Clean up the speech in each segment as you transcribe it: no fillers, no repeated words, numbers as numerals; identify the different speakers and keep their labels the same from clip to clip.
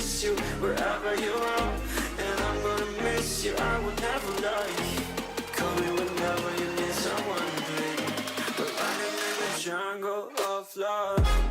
Speaker 1: kiss you wherever you are, and I'm gonna miss you. I will never lie. Call me whenever you need someone, baby. But I am in the jungle of love.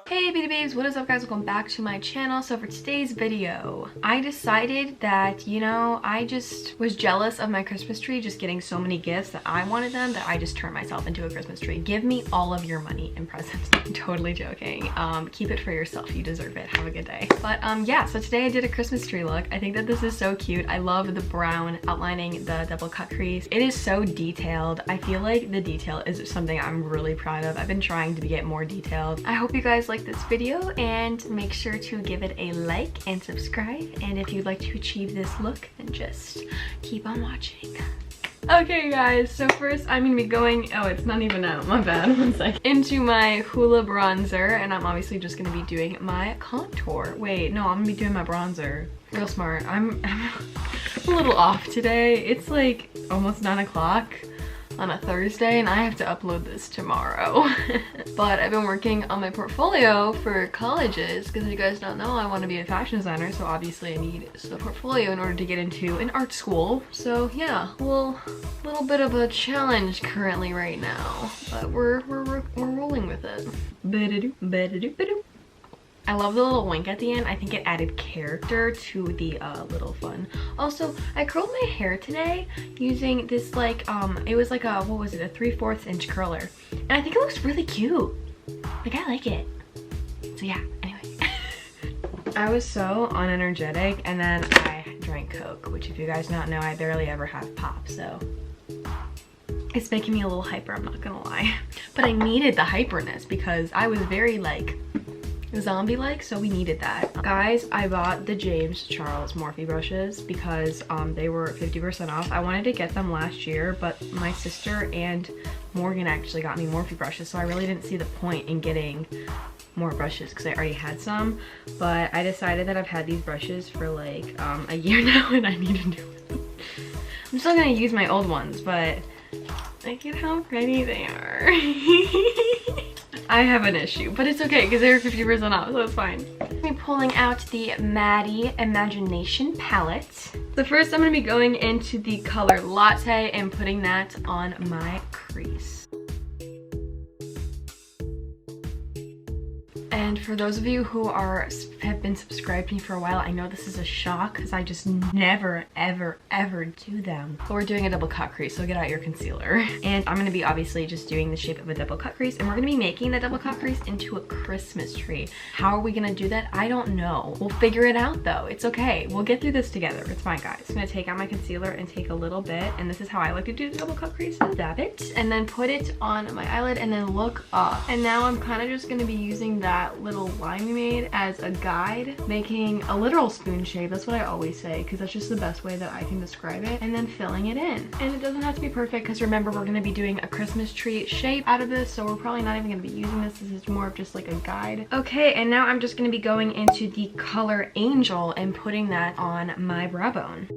Speaker 2: Hey beauty babes, what is up guys? Welcome back to my channel. So for today's video, I decided that, you know, I just was jealous of my Christmas tree just getting so many gifts that I wanted them, that I just turned myself into a Christmas tree. Give me all of your money in presents. I'm totally joking. Keep it for yourself. You deserve it. Have a good day. But yeah, so today I did a Christmas tree look. I think that this is so cute. I love the brown outlining the double cut crease. It is so detailed. I feel like the detail is something I'm really proud of. I've been trying to get more detailed. I hope you guys like this video and make sure to give it a like and subscribe, and if you'd like to achieve this look, then just keep on watching. Okay guys, so first I'm gonna be going, oh it's not even out, my bad, one sec, into my Hoola bronzer, and I'm obviously just gonna be doing my contour. Wait, no, I'm gonna be doing my bronzer. Real smart. I'm a little off today. It's like almost 9 o'clock on a Thursday and I have to upload this tomorrow. But I've been working on my portfolio for colleges because, if you guys don't know, I want to be a fashion designer, so obviously I need a portfolio in order to get into an art school. So yeah, little bit of a challenge currently right now, but we're rolling with it. I love the little wink at the end. I think it added character to the little fun. Also, I curled my hair today using this like, it was like a, what was it, a 3/4 inch curler. And I think it looks really cute. Like, I like it. So yeah, anyway. I was so unenergetic, and then I drank Coke, which if you guys don't know, I barely ever have pop, so it's making me a little hyper, I'm not gonna lie. But I needed the hyperness because I was very like, zombie-like, so we needed that. Guys, I bought the James Charles Morphe brushes because they were 50% off. I wanted to get them last year, but my sister and Morgan actually got me Morphe brushes, so I really didn't see the point in getting more brushes because I already had some. But I decided that I've had these brushes for like a year now and I need to do it. I'm still gonna use my old ones, but look at how pretty they are. I have an issue, but it's okay because they were 50% off, so it's fine. I'm pulling out the Maddie Imagination palette. So first I'm going to be going into the color Latte and putting that on my crease. And for those of you who have been subscribed to me for a while, I know this is a shock because I just never, ever, ever do them. But we're doing a double cut crease, so get out your concealer. And I'm going to be obviously just doing the shape of a double cut crease, and we're going to be making that double cut crease into a Christmas tree. How are we going to do that? I don't know. We'll figure it out though. It's okay. We'll get through this together. It's fine, guys. I'm going to take out my concealer and take a little bit, and this is how I like to do the double cut crease. Dab it, and then put it on my eyelid, and then look up. And now I'm kind of just going to be using that little line we made as a guide, making a literal spoon shape. That's what I always say because that's just the best way that I can describe it, and then filling it in. And it doesn't have to be perfect because remember, we're going to be doing a Christmas tree shape out of this, so we're probably not even going to be using this. This is more of just like a guide. Okay, and now I'm just going to be going into the color Angel and putting that on my brow bone.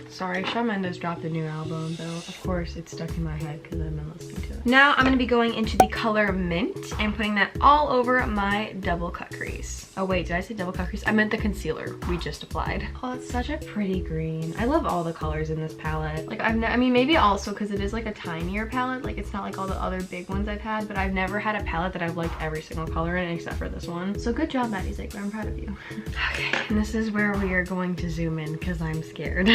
Speaker 2: Sorry, Shawn Mendes dropped a new album, though of course it's stuck in my head because I've been listening to it. Now I'm going to be going into the color Mint and putting that all over my double cut crease. Oh wait, did I say double cut crease? I meant the concealer we just applied. Oh, it's such a pretty green. I love all the colors in this palette. Like I mean, maybe also because it is like a tinier palette. Like it's not like all the other big ones I've had, but I've never had a palette that I've liked every single color in except for this one. So good job, Maddie Ziegler. I'm proud of you. Okay, and this is where we are going to zoom in because I'm scared.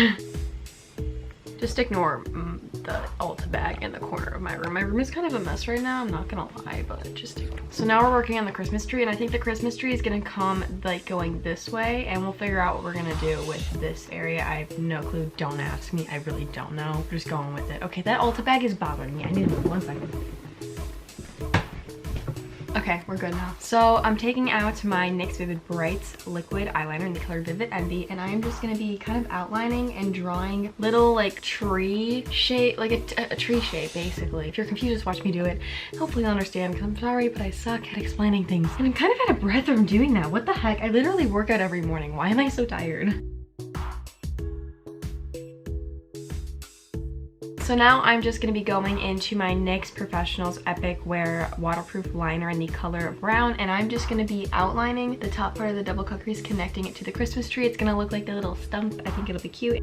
Speaker 2: Just ignore the Ulta bag in the corner of my room. My room is kind of a mess right now, I'm not gonna lie, but just ignore. So now we're working on the Christmas tree, and I think the Christmas tree is gonna come like going this way, and we'll figure out what we're gonna do with this area. I have no clue. Don't ask me. I really don't know. We're just going with it. Okay, that Ulta bag is bothering me. I need to move 1 second. Okay, we're good now. So I'm taking out my NYX Vivid Brights liquid eyeliner in the color Vivid Envy, and I am just gonna be kind of outlining and drawing little like tree shape, like a tree shape basically. If you're confused, just watch me do it. Hopefully you'll understand, because I'm sorry, but I suck at explaining things. And I'm kind of out of breath from doing that. What the heck? I literally work out every morning. Why am I so tired? So now I'm just going to be going into my NYX Professionals Epic Wear Waterproof Liner in the color Brown, and I'm just going to be outlining the top part of the double cut crease, connecting it to the Christmas tree. It's going to look like a little stump. I think it'll be cute.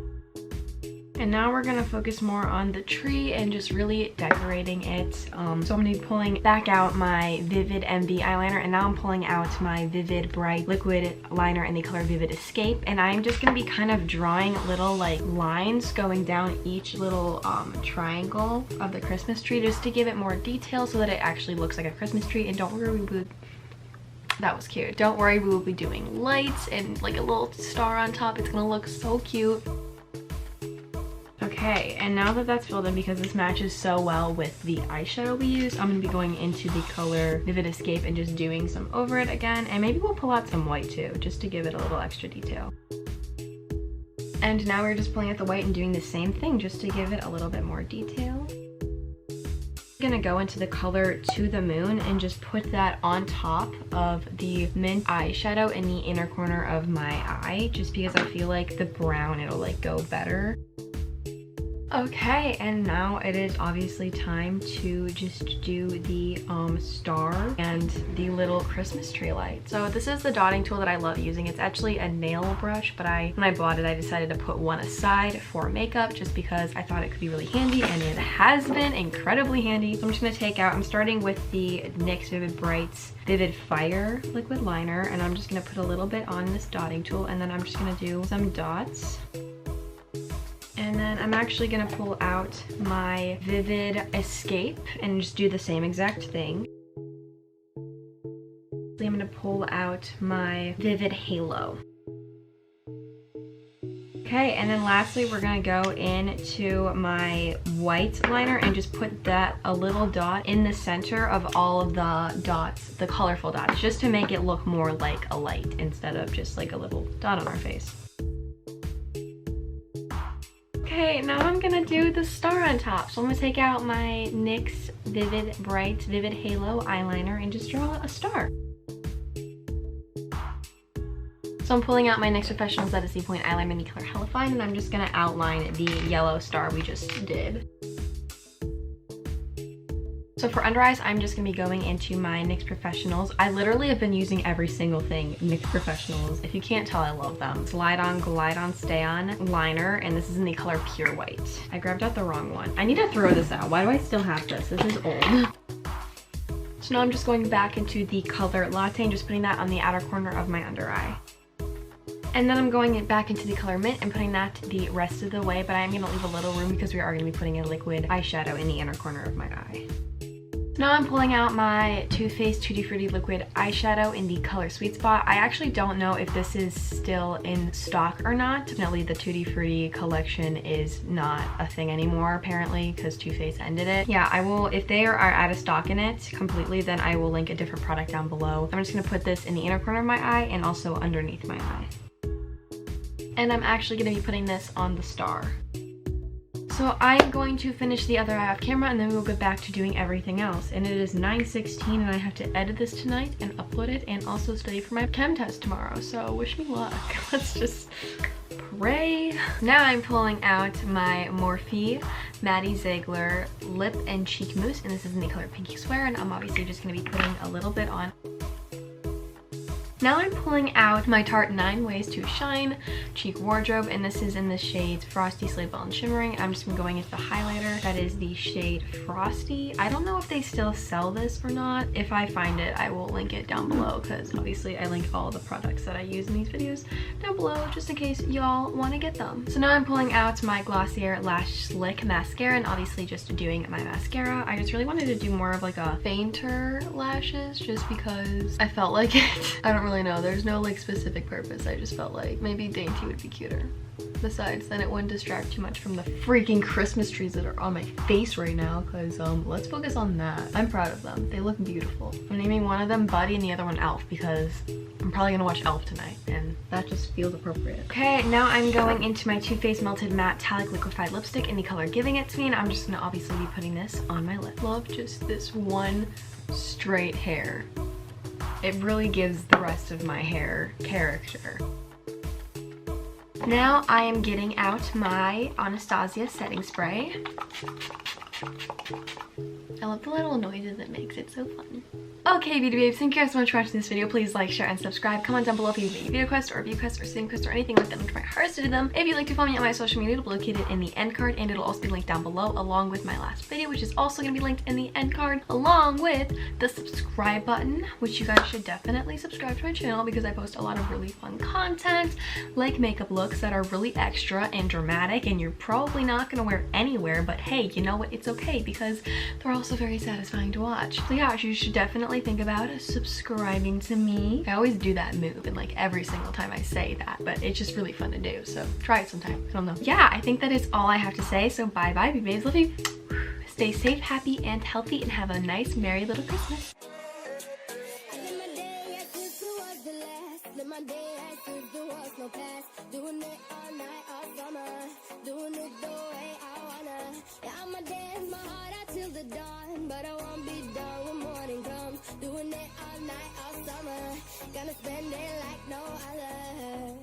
Speaker 2: And now we're gonna focus more on the tree and just really decorating it. So I'm gonna be pulling back out my Vivid MV eyeliner, and now I'm pulling out my Vivid Bright Liquid liner in the color Vivid Escape. And I'm just gonna be kind of drawing little like lines going down each little triangle of the Christmas tree, just to give it more detail so that it actually looks like a Christmas tree. And don't worry, that was cute. Don't worry, we will be doing lights and like a little star on top. It's gonna look so cute. Okay, and now that that's filled in, because this matches so well with the eyeshadow we use, I'm going to be going into the color Vivid Escape and just doing some over it again. And maybe we'll pull out some white too, just to give it a little extra detail. And now we're just pulling out the white and doing the same thing just to give it a little bit more detail. I'm gonna go into the color To the Moon and just put that on top of the mint eyeshadow in the inner corner of my eye, just because I feel like the brown, it'll like go better. Okay, and now it is obviously time to just do the star and the little Christmas tree light. So this is the dotting tool that I love using. It's actually a nail brush, but when I bought it, I decided to put one aside for makeup just because I thought it could be really handy, and it has been incredibly handy. So I'm just gonna take out, I'm starting with the NYX Vivid Brights Vivid Fire liquid liner, and I'm just gonna put a little bit on this dotting tool, and then I'm just gonna do some dots. And then I'm actually gonna pull out my Vivid Escape and just do the same exact thing. I'm gonna pull out my Vivid Halo. Okay, and then lastly, we're gonna go into my white liner and just put that a little dot in the center of all of the dots, the colorful dots, just to make it look more like a light instead of just like a little dot on our face. Okay, now I'm gonna do the star on top. So I'm gonna take out my NYX Vivid Bright Vivid Halo eyeliner and just draw a star. So I'm pulling out my NYX Professional Zettasy Point eyeliner in the color Hella Fine, and I'm just gonna outline the yellow star we just did. So for under eyes, I'm just gonna be going into my NYX Professionals. I literally have been using every single thing NYX Professionals. If you can't tell, I love them. Slide On, Glide On, Stay On liner, and this is in the color Pure White. I grabbed out the wrong one. I need to throw this out. Why do I still have this? This is old. So now I'm just going back into the color Latte and just putting that on the outer corner of my under eye. And then I'm going back into the color Mint and putting that the rest of the way, but I'm gonna leave a little room because we are gonna be putting a liquid eyeshadow in the inner corner of my eye. Now I'm pulling out my Too Faced Tutti Frutti liquid eyeshadow in the color Sweet Spot. I actually don't know if this is still in stock or not. Definitely the Tutti Frutti collection is not a thing anymore apparently, because Too Faced ended it. Yeah, I will, if they are out of stock in it completely, then I will link a different product down below. I'm just gonna put this in the inner corner of my eye and also underneath my eye. And I'm actually gonna be putting this on the star. So I'm going to finish the other eye off camera, and then we will get back to doing everything else. And it is 9:16 and I have to edit this tonight and upload it and also study for my chem test tomorrow. So wish me luck. Let's just pray. Now I'm pulling out my Morphe Maddie Ziegler Lip and Cheek Mousse, and this is in the color Pinky Swear, and I'm obviously just going to be putting a little bit on. Now I'm pulling out my Tarte 9 Ways to Shine Cheek Wardrobe, and this is in the shades Frosty, Slay Ball, and Shimmering. I'm just going into the highlighter. That is the shade Frosty. I don't know if they still sell this or not. If I find it, I will link it down below, because obviously I link all the products that I use in these videos down below just in case y'all want to get them. So now I'm pulling out my Glossier Lash Slick Mascara, and obviously just doing my mascara. I just really wanted to do more of like a fainter lashes just because I felt like it. I don't really know. There's no like specific purpose. I just felt like maybe dainty would be cuter. Besides, then it wouldn't distract too much from the freaking Christmas trees that are on my face right now, because let's focus on that. I'm proud of them. They look beautiful. I'm naming one of them Buddy and the other one E.L.F. because I'm probably gonna watch E.L.F. tonight, and that just feels appropriate. Okay, now I'm going into my Too Faced Melted Matte-Tallic Liquefied Lipstick in the color Giving It To Me, and I'm just gonna obviously be putting this on my lip. Love just this one straight hair. It really gives the rest of my hair character. Now I am getting out my Anastasia setting spray. I love the little noises it makes. It's so fun. Okay, beauty babes, thank you guys so much for watching this video. Please like, share, and subscribe. Comment down below if you have any video requests or review requests or sitting requests or anything like that. I'm trying my hardest to do them. If you'd like to follow me on my social media, it'll be located in the end card, and it'll also be linked down below, along with my last video, which is also going to be linked in the end card, along with the subscribe button, which you guys should definitely subscribe to my channel because I post a lot of really fun content, like makeup looks that are really extra and dramatic, and you're probably not going to wear anywhere, but hey, you know what? It's okay because they're also very satisfying to watch. So yeah, you should definitely think about subscribing to me. I always do that move and like every single time I say that, but it's just really fun to do, so try it sometime. I don't know. Yeah, I think that is all I have to say, so bye bye, beauty babes, love you. Stay safe, happy, and healthy, and have a nice, merry little Christmas.
Speaker 3: But I won't be done when morning comes. Doing it all night, all summer. Gonna spend it like no other.